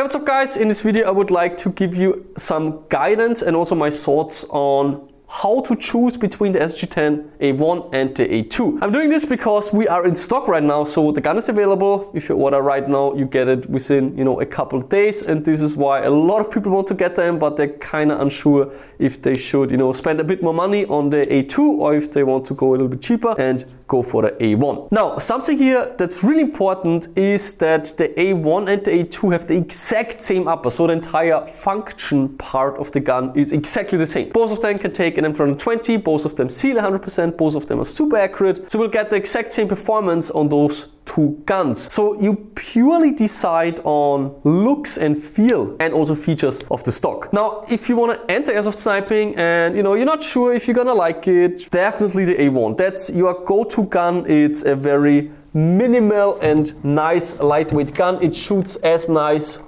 what's up guys, in this video I would like to give you some guidance and also my thoughts on how to choose between the SSG10 A1 and the A2. I'm doing this because we are in stock right now, so the gun is available. If you order right now, you get it within a couple of days, and this is why a lot of people want to get them, but they're kind of unsure if they should spend a bit more money on the A2 or if they want to go a little bit cheaper and go for the A1. Now, something here that's really important is that the A1 and the A2 have the exact same upper, so the entire function part of the gun is exactly the same. Both of them can take an M220, both of them seal 100%, both of them are super accurate, so we'll get the exact same performance on those two guns. So you purely decide on looks and feel and also features of the stock. Now, if you want to enter airsoft sniping and you're not sure if you're gonna like it, definitely the A1. That's your go-to gun. It's a very minimal and nice lightweight gun. It shoots as nice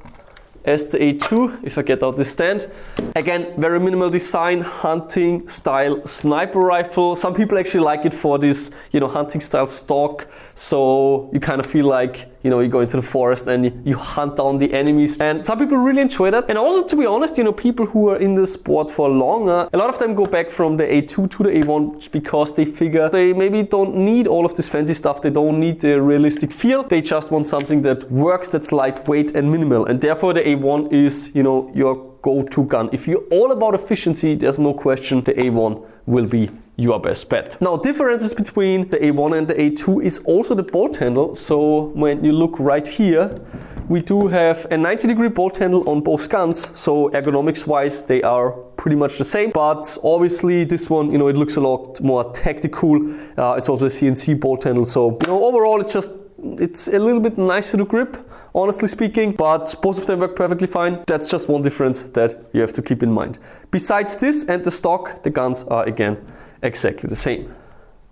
as the A2, if I get out this stand. Again, very minimal design, hunting style sniper rifle. Some people actually like it for this, hunting style stock. So you kind of feel like, you go into the forest and you hunt down the enemies. And some people really enjoy that. And also, to be honest, people who are in the sport for longer, a lot of them go back from the A2 to the A1 because they figure they maybe don't need all of this fancy stuff. They don't need the realistic feel. They just want something that works, that's lightweight and minimal. And therefore the A1 is, your go-to gun. If you're all about efficiency, there's no question the A1 will be your best bet. Now, differences between the A1 and the A2 is also the bolt handle. So when you look right here, we do have a 90-degree bolt handle on both guns. So ergonomics wise, they are pretty much the same, but obviously this one, it looks a lot more tactical. It's also a CNC bolt handle. So, overall it's a little bit nicer to grip, honestly speaking, but both of them work perfectly fine. That's just one difference that you have to keep in mind. Besides this and the stock, the guns are again exactly the same.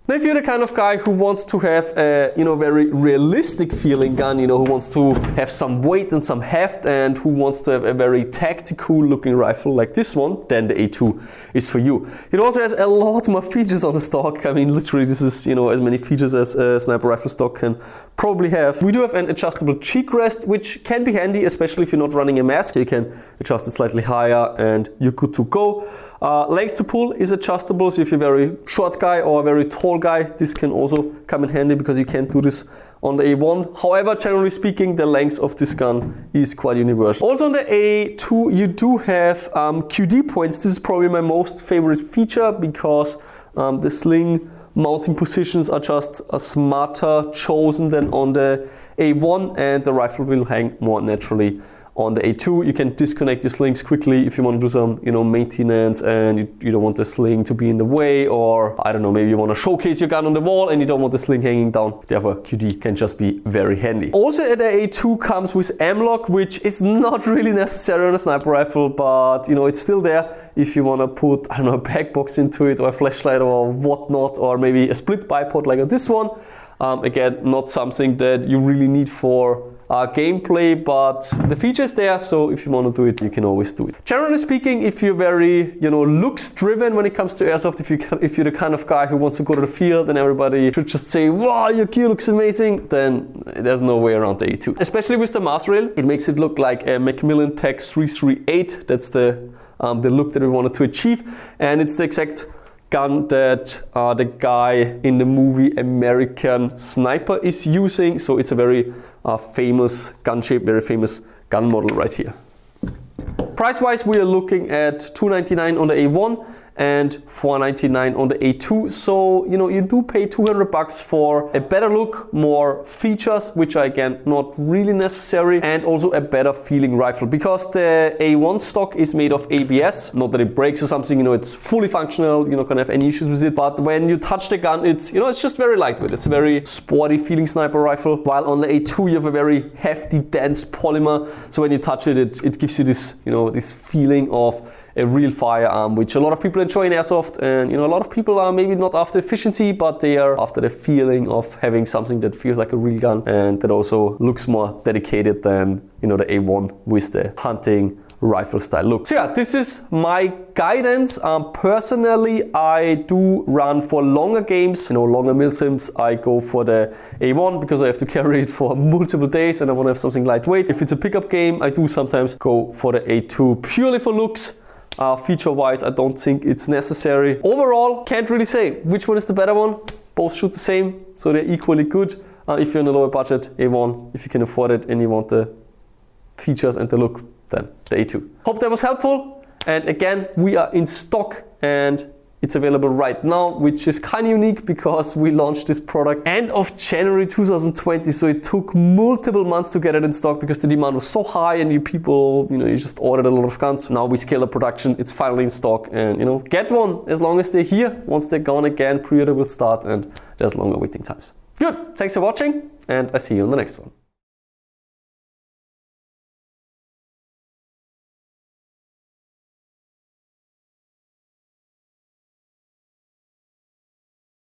Now, if you're the kind of guy who wants to have a very realistic feeling gun, who wants to have some weight and some heft and who wants to have a very tactical looking rifle like this one, then the A2 is for you. It also has a lot more features on the stock. I mean, literally this is as many features as a sniper rifle stock can probably have. We do have an adjustable cheek rest, which can be handy, especially if you're not running a mask. You can adjust it slightly higher and you're good to go. Length to pull is adjustable, so if you're a very short guy or a very tall guy, this can also come in handy because you can't do this on the A1. However, generally speaking, the length of this gun is quite universal. Also on the A2, you do have QD points. This is probably my most favorite feature because the sling mounting positions are just smarter chosen than on the A1, and the rifle will hang more naturally on the A2. You can disconnect your slings quickly if you want to do some, maintenance and you don't want the sling to be in the way, or I don't know, maybe you want to showcase your gun on the wall and you don't want the sling hanging down. Therefore, QD can just be very handy. Also, the A2 comes with Amlog, which is not really necessary on a sniper rifle, but it's still there if you want to put, I don't know, a back box into it or a flashlight or whatnot, or maybe a split bipod like on this one. Again, not something that you really need for gameplay, but the feature is there, so if you want to do it, you can always do it. Generally speaking, if you're very, looks driven when it comes to airsoft, if you're the kind of guy who wants to go to the field and everybody should just say, wow, your gear looks amazing, then there's no way around the A2. Especially with the mass rail, it makes it look like a Macmillan Tech 338. That's the look that we wanted to achieve, and it's the exact gun that the guy in the movie American Sniper is using. So it's a very famous gun shape, very famous gun model right here. Price wise, we are looking at $299 on the A1 and $499 on the A2. So, you do pay $200 for a better look, more features, which are again not really necessary, and also a better feeling rifle, because the A1 stock is made of ABS. Not that it breaks or something, it's fully functional, you're not gonna have any issues with it, but when you touch the gun, it's just very lightweight. It's a very sporty feeling sniper rifle, while on the A2 you have a very hefty, dense polymer. So when you touch it, it gives you this, this feeling of a real firearm, which a lot of people enjoy in airsoft. And a lot of people are maybe not after efficiency, but they are after the feeling of having something that feels like a real gun and that also looks more dedicated than the A1 with the hunting rifle style look. So yeah, this is my guidance. Personally, I do run for longer games, longer milsims. I go for the A1 because I have to carry it for multiple days and I want to have something lightweight. If it's a pickup game, I do sometimes go for the A2 purely for looks. Feature-wise, I don't think it's necessary. Overall, can't really say which one is the better one. Both shoot the same, so they're equally good. If you're in a lower budget, A1. If you can afford it and you want the features and the look, then the A2. Hope that was helpful. And again, we are in stock and it's available right now, which is kind of unique because we launched this product end of January 2020. So it took multiple months to get it in stock because the demand was so high and you just ordered a lot of guns. Now we scale up production, it's finally in stock and get one as long as they're here. Once they're gone again, pre-order will start and there's longer waiting times. Good, thanks for watching and I see you on the next one.